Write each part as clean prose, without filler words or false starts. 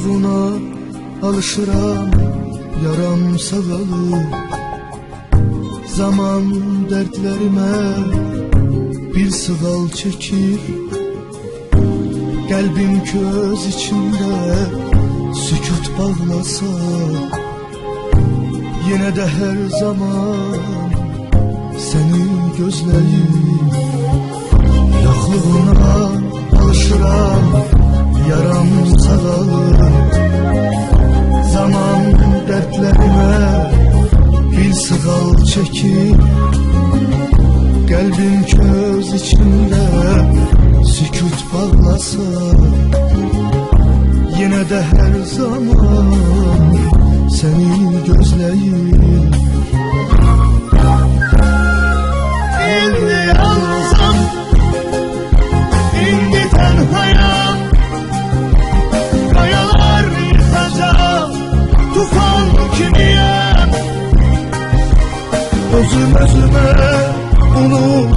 Yoxluğuna alışıram, yaram sağalır. Zaman dərdlərimə bir sığal çəkir. Qəlbim köz içində sükut bağlasa, yenə də hər zaman səni gözləyir. Yoxluğuna alışıram, yaram sağalır. Zaman dərdlərimə bir sığal çəkir. Qəlbim köz içində sükut bağlasa, yenə də hər zaman səni gözləyir. İndi yalnızam, indi tənhayam. Qayalar yıxacaq, tufan kimiyəm. Özümə unut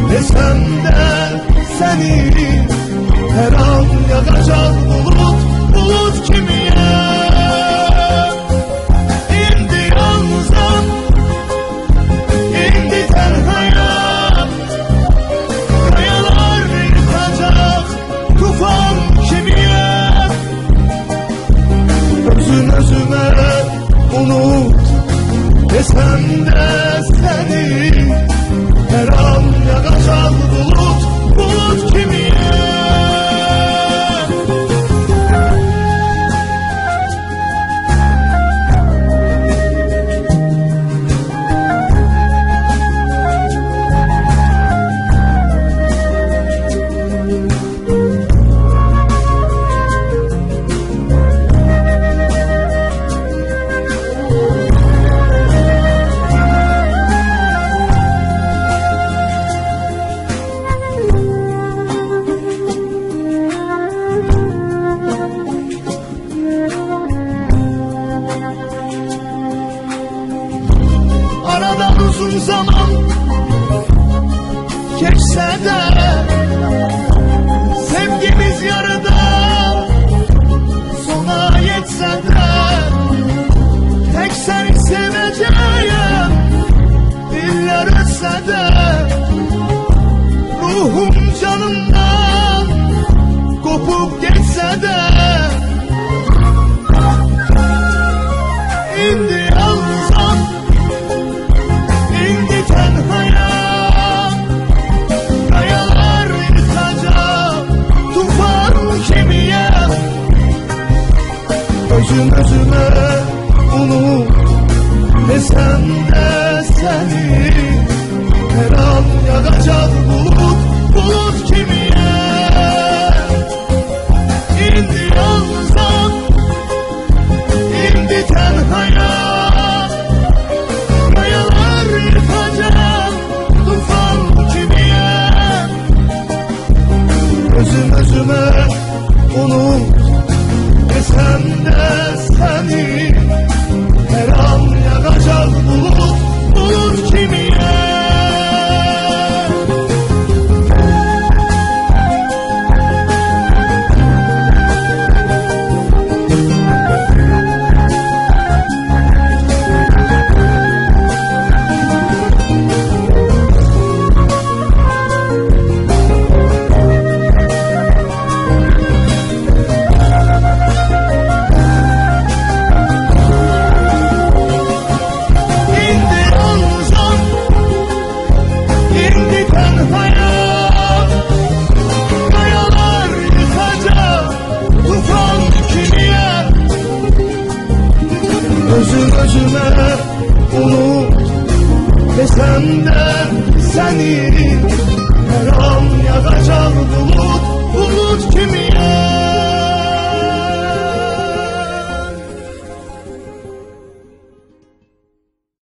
desem de seni, her an yağacak bulut kimiyem. İndi yalnızam, indi tenhayam. Kayalar yıkacak, tufan kimiyem. Özüme unut desem de seni, her an yağacak bulut kimiyem. Aradan uzun zaman geçse de, sevgimiz yarıda sona yetse de, tek seni seveceğim diller ötse de, ruhum canımdan kopup geçse de, indi yalnızam, indi tenhayam. Kayalar yıkacak, tufan kimiyem. Özüme unut desem de seni, her an yağacak bulut kimiyem. İndi yalnızam, indi tenhayam. Kayalar yıkacak, tufan kimiyem. Özüme unut desem de seni, her an yağacak bulut kimiyem. Özüme unut desem de seni, her an yağacak bulut kimi.